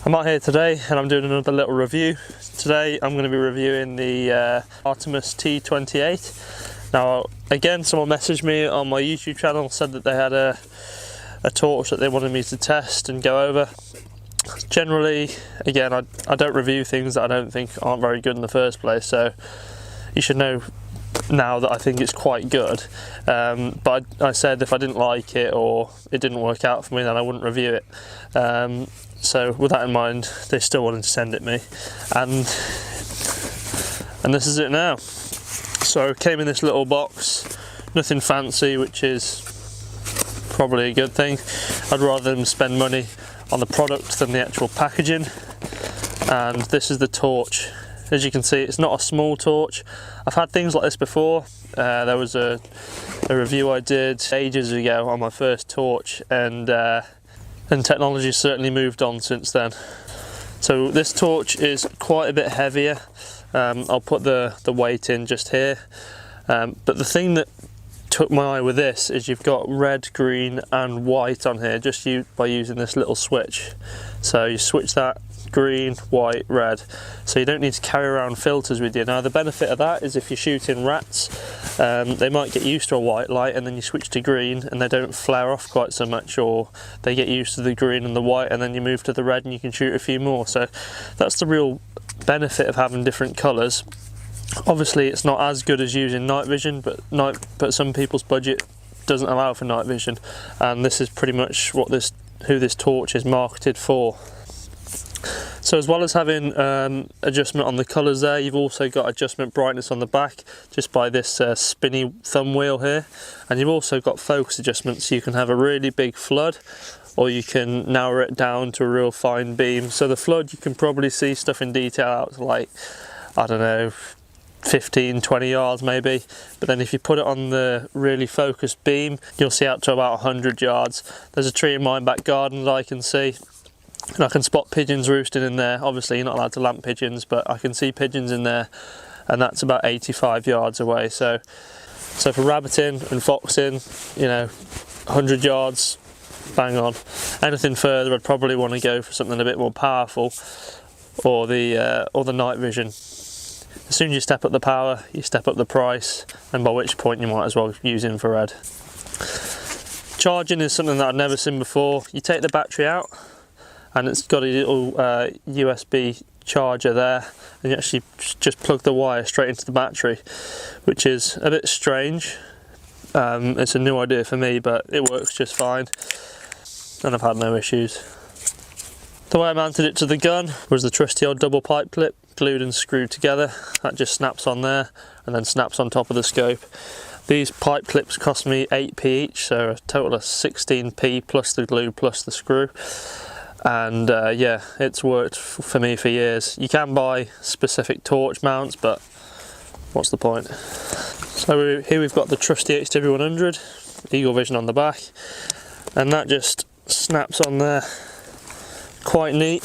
I'm out here today and I'm doing another little review. Today I'm going to be reviewing the Artemis T28. Now again, someone messaged me on my YouTube channel, said that they had a torch that they wanted me to test and go over. Generally, again, I don't review things that I don't think aren't very good in the first place, so you should know now that I think it's quite good. But I said if I didn't like it or it didn't work out for me, then I wouldn't review it. So with that in mind, they still wanted to send it me, and this is it now. So it came in this little box, nothing fancy, which is probably a good thing. I'd rather them spend money on the product than the actual packaging. And this is the torch. As you can see, it's not a small torch. I've had things like this before. There was a review I did ages ago on my first torch, and technology's certainly moved on since then. So this torch is quite a bit heavier. I'll put the weight in just here. But the thing that took my eye with this is you've got red, green and white on here just by using this little switch. So you switch that, green, white, red, so you don't need to carry around filters with you. Now the benefit of that is if you're shooting rats, they might get used to a white light and then you switch to green and they don't flare off quite so much, or they get used to the green and the white and then you move to the red and you can shoot a few more. So that's the real benefit of having different colours. Obviously it's not as good as using night vision, but some people's budget doesn't allow for night vision, and this is pretty much who this torch is marketed for. So as well as having adjustment on the colours there, you've also got adjustment brightness on the back just by this spinny thumb wheel here, and you've also got focus adjustment, so you can have a really big flood or you can narrow it down to a real fine beam. So the flood, you can probably see stuff in detail out to, like, I don't know, 15-20 yards maybe, but then if you put it on the really focused beam, you'll see out to about 100 yards. There's a tree in my back garden that I can see, and I can spot pigeons roosting in there. Obviously you're not allowed to lamp pigeons, but I can see pigeons in there, and that's about 85 yards away. So for rabbiting and foxing, you know, 100 yards, bang on. Anything further, I'd probably want to go for something a bit more powerful, or the night vision. As soon as you step up the power, you step up the price, and by which point you might as well use infrared. Charging is something that I've never seen before. You take the battery out, and it's got a little USB charger there, and you actually just plug the wire straight into the battery, which is a bit strange. It's a new idea for me, but it works just fine, and I've had no issues. The way I mounted it to the gun was the trusty old double pipe clip, glued and screwed together. That just snaps on there and then snaps on top of the scope. These pipe clips cost me 8p each, so a total of 16p plus the glue plus the screw. And yeah, it's worked for me for years. You can buy specific torch mounts, but what's the point? So here we've got the trusty HW100, Eagle Vision on the back, and that just snaps on there. Quite neat.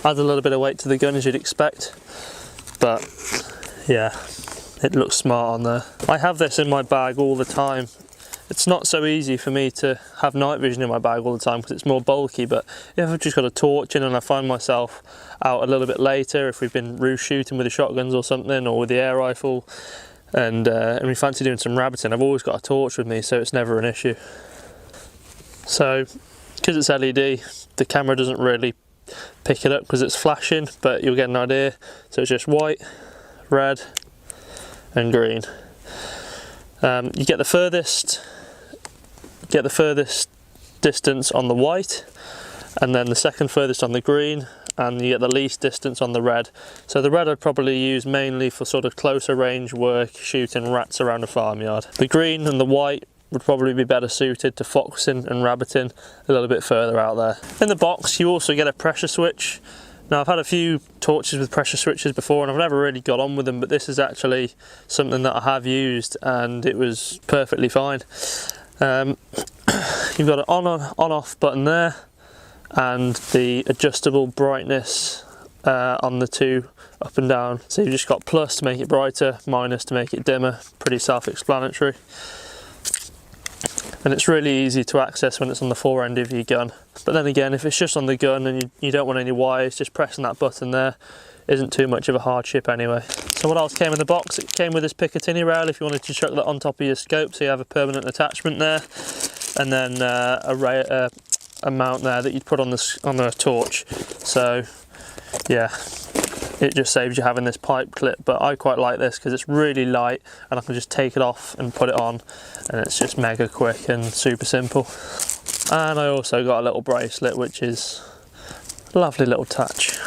Adds a little bit of weight to the gun, as you'd expect, but yeah, it looks smart on there. I have this in my bag all the time. It's not so easy for me to have night vision in my bag all the time because it's more bulky, but if I've just got a torch in and I find myself out a little bit later, if we've been roost shooting with the shotguns or something, or with the air rifle, and we fancy doing some rabbiting, I've always got a torch with me, so it's never an issue. So because it's LED, the camera doesn't really pick it up because it's flashing, but you'll get an idea. So it's just white, red and green. You get the furthest distance on the white, and then the second furthest on the green, and you get the least distance on the red. So the red I'd probably use mainly for sort of closer range work, shooting rats around a farmyard. The green and the white would probably be better suited to foxing and rabbiting a little bit further out there. In the box you also get a pressure switch. Now I've had a few torches with pressure switches before and I've never really got on with them, but this is actually something that I have used and it was perfectly fine. You've got an on-off button there, and the adjustable brightness on the two up and down. So you've just got plus to make it brighter, minus to make it dimmer. Pretty self-explanatory. and it's really easy to access when it's on the fore end of your gun. But then again, if it's just on the gun and you don't want any wires, just pressing that button there isn't too much of a hardship anyway. So what else came in the box? It came with this Picatinny Rail if you wanted to chuck that on top of your scope, so you have a permanent attachment there, and then a mount there that you'd put on the torch. So yeah, it just saves you having this pipe clip, but I quite like this because it's really light and I can just take it off and put it on, and it's just mega quick and super simple. And I also got a little bracelet, which is a lovely little touch.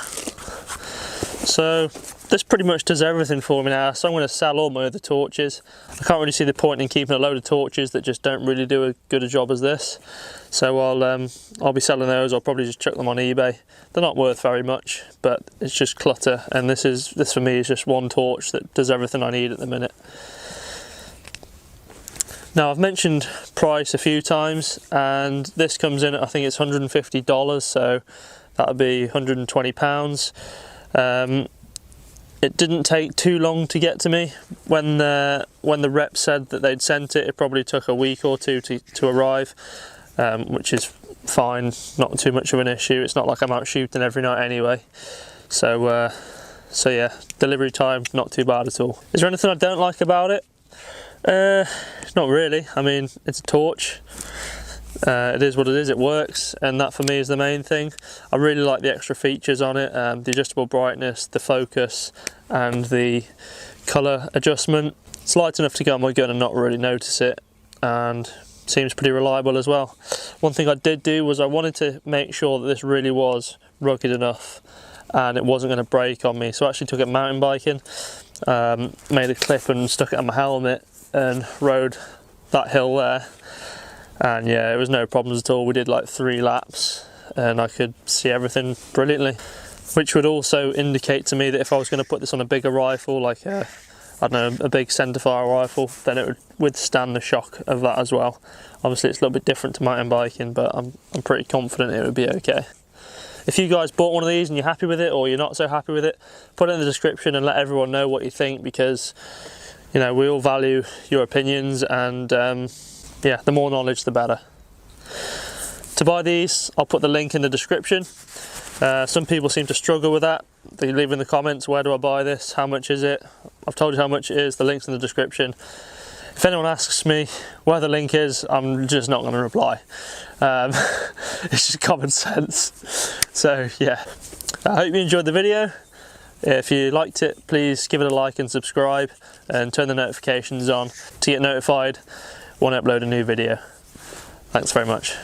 So this pretty much does everything for me now, so I'm going to sell all my other torches. I can't really see the point in keeping a load of torches that just don't really do as good a job as this. So I'll be selling those. I'll probably just chuck them on eBay. They're not worth very much, but it's just clutter, and this for me is just one torch that does everything I need at the minute. Now I've mentioned price a few times, and this comes in at, I think it's $150, so that would be £120. It didn't take too long to get to me. When the rep said that they'd sent it, it probably took a week or two to arrive, which is fine, not too much of an issue. It's not like I'm out shooting every night anyway. So yeah, delivery time, not too bad at all. Is there anything I don't like about it? Not really. I mean, it's a torch. It is what it is, it works, and that for me is the main thing. I really like the extra features on it, the adjustable brightness, the focus, and the colour adjustment. It's light enough to go on my gun and not really notice it, and seems pretty reliable as well. One thing I did do was I wanted to make sure that this really was rugged enough and it wasn't going to break on me, so I actually took it mountain biking, made a clip and stuck it on my helmet and rode that hill there. And yeah, it was no problems at all. We did like 3 laps and I could see everything brilliantly, which would also indicate to me that if I was going to put this on a bigger rifle, like I don't know, a big centerfire rifle, then it would withstand the shock of that as well. Obviously it's a little bit different to mountain biking, but I'm pretty confident it would be okay. If you guys bought one of these and you're happy with it, or you're not so happy with it, put it in the description and let everyone know what you think, because you know, we all value your opinions, and yeah, the more knowledge the better. To buy these, I'll put the link in the description. Some people seem to struggle with that. They leave in the comments, where do I buy this? How much is it? I've told you how much it is, the link's in the description. If anyone asks me where the link is, I'm just not going to reply. It's just common sense. So yeah, I hope you enjoyed the video. If you liked it, please give it a like and subscribe, and turn the notifications on to get notified when I upload a new video. Thanks very much.